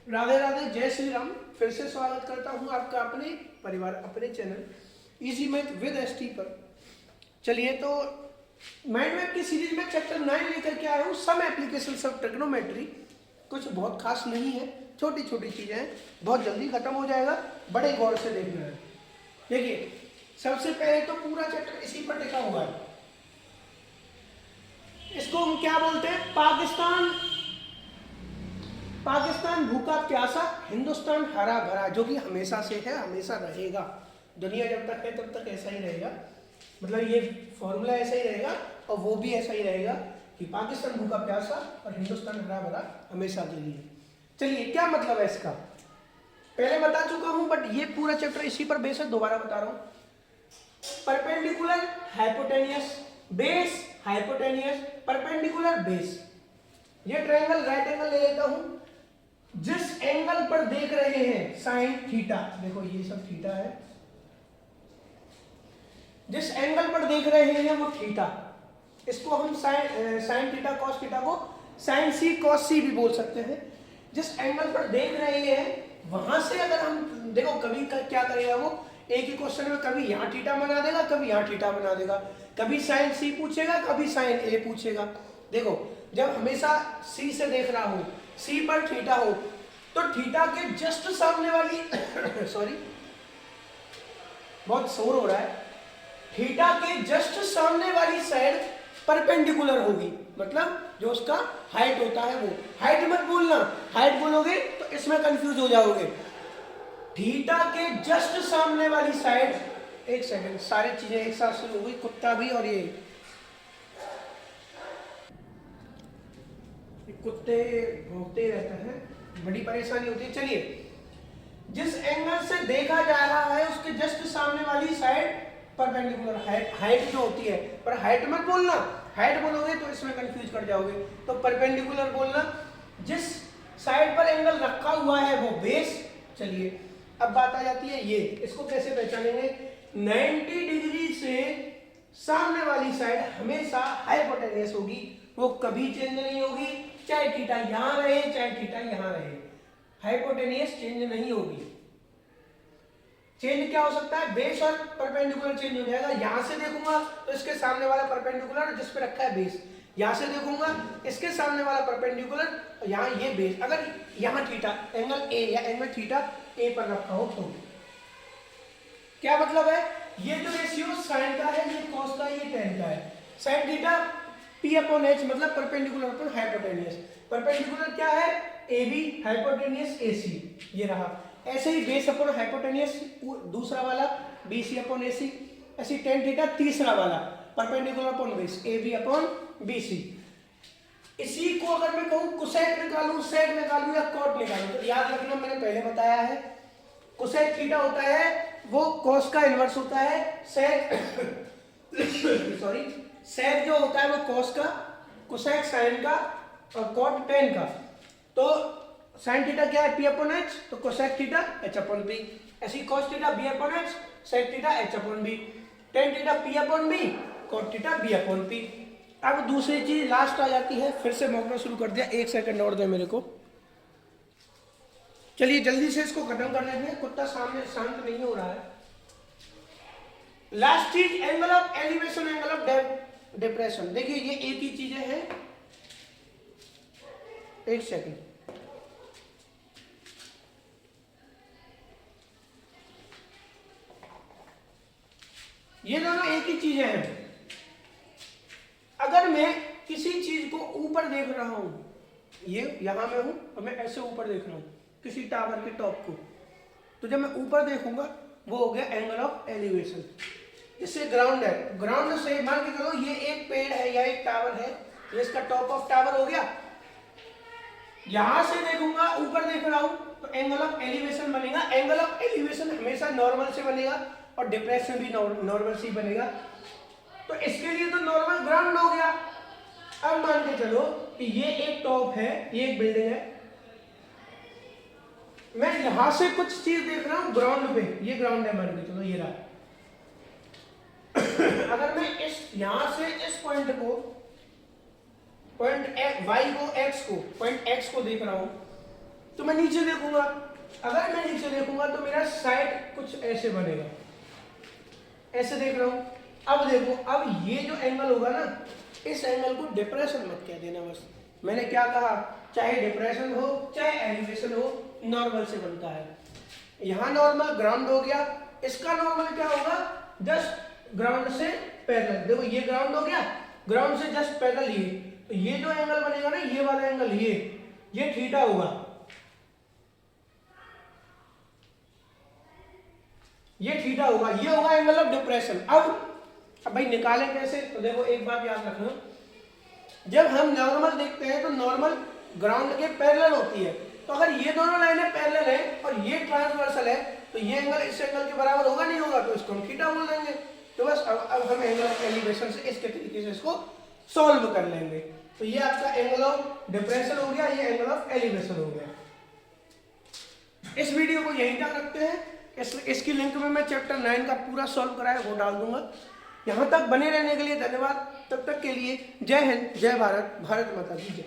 राधे राधे, जय श्री राम। फिर से स्वागत करता हूं आपका अपने परिवार, अपने channel easy math with ST पर। चलिए, तो माइंड मैप की सीरीज में चैप्टर 9 लेकर के आया हूं, सम एप्लीकेशंस ऑफ ट्रिग्नोमेट्री। कुछ बहुत खास नहीं है, छोटी छोटी चीजें हैं, बहुत जल्दी खत्म हो जाएगा, बड़े गौर से देखना है। देखिए, सबसे पहले तो पूरा चैप्टर इसी पर टिका हुआ है। इसको हम क्या बोलते हैं? पाकिस्तान भूखा प्यासा, हिंदुस्तान हरा भरा, जो कि हमेशा से है, हमेशा रहेगा। दुनिया जब तक है तब तक ऐसा ही रहेगा। मतलब ये फॉर्मूला ऐसा ही रहेगा और वो भी ऐसा ही रहेगा कि पाकिस्तान भूखा प्यासा और हिंदुस्तान हरा भरा हमेशा के लिए। चलिए, क्या मतलब है इसका? पहले बता चुका हूं, बट ये पूरा चैप्टर इसी पर बेस है, दोबारा बता रहा हूं। Perpendicular hypotenuse base, hypotenuse perpendicular base. ये ट्रायंगल राइट एंगल ले लेता हूं। जिस एंगल पर देख रहे हैं साइन थीटा, देखो ये सब थीटा है, जिस एंगल पर देख रहे हैं वो थीटा, इसको हम साइन थीटा कॉस थीटा को साइन सी कॉस सी भी बोल सकते हैं। जिस एंगल पर देख रहे हैं वहां से अगर हम देखो, कभी क्या करेगा वो, एक ही क्वेश्चन में कभी यहां थीटा बना देगा, कभी यहां थीटा बना देगा, कभी साइन सी पूछेगा, कभी साइन ए पूछेगा। देखो, जब हमेशा सी से देख रहा हूं, सी पर थीटा हो, तो थीटा के जस्ट सामने वाली सॉरी, बहुत शोर हो रहा है, थीटा के जस्ट सामने वाली साइड परपेंडिकुलर होगी। मतलब जो उसका हाइट होता है वो, हाइट मत बोलना, हाइट बोलोगे तो इसमें कंफ्यूज हो जाओगे। थीटा के जस्ट सामने वाली साइड, एक सेकंड, सारी चीजें एक साथ शुरू हो गई, कुत्ता भी और ये कुत्ते भौंकते रहते हैं, बड़ी परेशानी होती है। चलिए, जिस एंगल से देखा जा रहा है उसके जस्ट सामने वाली साइड परपेंडिकुलर, हाइट जो होती है, पर हाइट मत बोलना, हाइट बोलोगे तो इसमें कंफ्यूज कर जाओगे। तो परपेंडिकुलर बोलना, जिस साइड पर एंगल रखा हुआ है वो बेस। चलिए, अब बात आ जाती है ये, इसको कैसे पहचानेंगे? 90 डिग्री से सामने वाली साइड हमेशा हाइपोटेनियस होगी, वो कभी चेंज नहीं होगी, चाहे थीटा यहां रहे चाहे थीटा यहां रहे, हाइपोटेनियस चेंज नहीं होगी। चेंज क्या हो सकता है? बेस और परपेंडिकुलर चेंज हो जाएगा। यहां से देखूंगा तो इसके सामने वाला परपेंडिकुलर जिस पे रखा है बेस, यहां से देखूंगा इसके सामने वाला परपेंडिकुलर, यहां ये बेस। अगर यहां थीटा एंगल ए या एंगल थीटा ए पर रखा हो तो क्या मतलब है? ये जो रेशियो साइन का है, ये कॉस का, ये टेन का है। Sine theta P upon H, मतलब परपेंडिकुलर अपॉन हाइपोटेनियस। परपेंडिकुलर क्या है? ए बी, हाइपोटेनियस ए सी, ये रहा। ऐसे ही बेस अपॉन हाइपोटेनियस दूसरा वाला, बी सी अपॉन ए सी। ऐसी टेन थीटा तीसरा वाला, perpendicular upon base, A B upon B C. इसी को अगर मैं कहूं कोसेक निकालूं, सेक निकालूं या कॉट निकालूं, तो याद रखना, मैंने पहले बताया है, कोसेक थीटा होता है वो कॉस का इनवर्स होता है, सेक सॉरी, सेक जो होता है वो कॉस का, कोसेक साइन का और कॉट टेन का। तो साइन थीटा क्या है? पी अपॉन एच, तो cosec theta H upon B. ऐसी cos theta B upon H, sec theta H upon B, tan theta P upon B, cot theta B upon P. अब दूसरी चीज last आ जाती है, फिर से मॉकना शुरू कर दिया, एक सेकंड और दे मेरे को। चलिए जल्दी से इसको खत्म कर देते हैं, कुत्ता सामने शांत नहीं हो रहा है। लास्ट चीज, angle of elevation, angle of depression. देखिए, ये एक ही चीजें हैं, एक सेकंड, ये दोनों एक ही चीजें हैं। अगर मैं किसी चीज को ऊपर देख रहा हूं, ये यहां मैं हूं और मैं ऐसे ऊपर देख रहा हूं किसी टावर के टॉप को, तो जब मैं ऊपर देखूंगा वो हो गया एंगल ऑफ एलिवेशन। इससे ग्राउंड है, ग्राउंड से मान के चलो ये एक पेड़ है या एक टावर है, ये इसका टॉप ऑफ टावर हो गया। यहां से देखूंगा, ऊपर देख रहा हूं, तो एंगल ऑफ एलिवेशन बनेगा। एंगल ऑफ एलिवेशन हमेशा नॉर्मल से बनेगा और डिप्रेशन भी नॉर्मल से बनेगा। तो इसके लिए तो नॉर्मल ग्राउंड हो गया। अब मान के चलो कि ये एक टॉप है, ये एक बिल्डिंग है, मैं यहां से कुछ चीज देख रहा हूं ग्राउंड पे, ये ग्राउंड है मान के चलो, ये रहा। अगर मैं इस यहां से इस पॉइंट को, पॉइंट वाई को, एक्स को, पॉइंट एक्स को देख रहा हूं, तो मैं नीचे देखूंगा, अगर मैं नीचे देखूंगा तो मेरा साइड कुछ ऐसे बनेगा, ऐसे देख रहा हूं। अब देखो, अब ये जो एंगल होगा ना, इस एंगल को डिप्रेशन मत कह देना बस। मैंने क्या कहा, चाहे डिप्रेशन हो चाहे एलिवेशन हो, नॉर्मल से बनता है। यहाँ नॉर्मल ग्राउंड हो गया, इसका नॉर्मल क्या होगा, जस्ट ग्राउंड से पैरेलल। देखो ये ग्राउंड हो गया, ग्राउंड से जस्ट पैरेलल ये, तो ये जो एंगल बनेगा ना, ये वाला एंगल, ये थीटा होगा, ये थीटा होगा, ये होगा एंगल ऑफ डिप्रेशन। अब भाई निकालें कैसे, तो देखो एक बात याद रखना, जब हम नॉर्मल देखते हैं तो नॉर्मल ग्राउंड के पैरेलल होती है। तो अगर ये दोनों लाइनें पैरेलल है और ये ट्रांसवर्सल है, तो ये एंगल इस एंगल के बराबर होगा, नहीं होगा, तो इसको हम थीटा बोल देंगे। तो बस अब हम एंगल ऑफ एलिवेशन से इसके तरीके से इसको सॉल्व कर लेंगे। तो ये आपका एंगल ऑफ डिप्रेशन हो गया, ये एंगल ऑफ एलिवेशन हो गया। इस वीडियो को यहीं तक रखते हैं। इसकी लिंक में मैं चैप्टर 9 का पूरा सॉल्व कराया वो डाल दूंगा। यहाँ तक बने रहने के लिए धन्यवाद। तब तक के लिए जय हिंद, जय भारत, भारत माता की जय।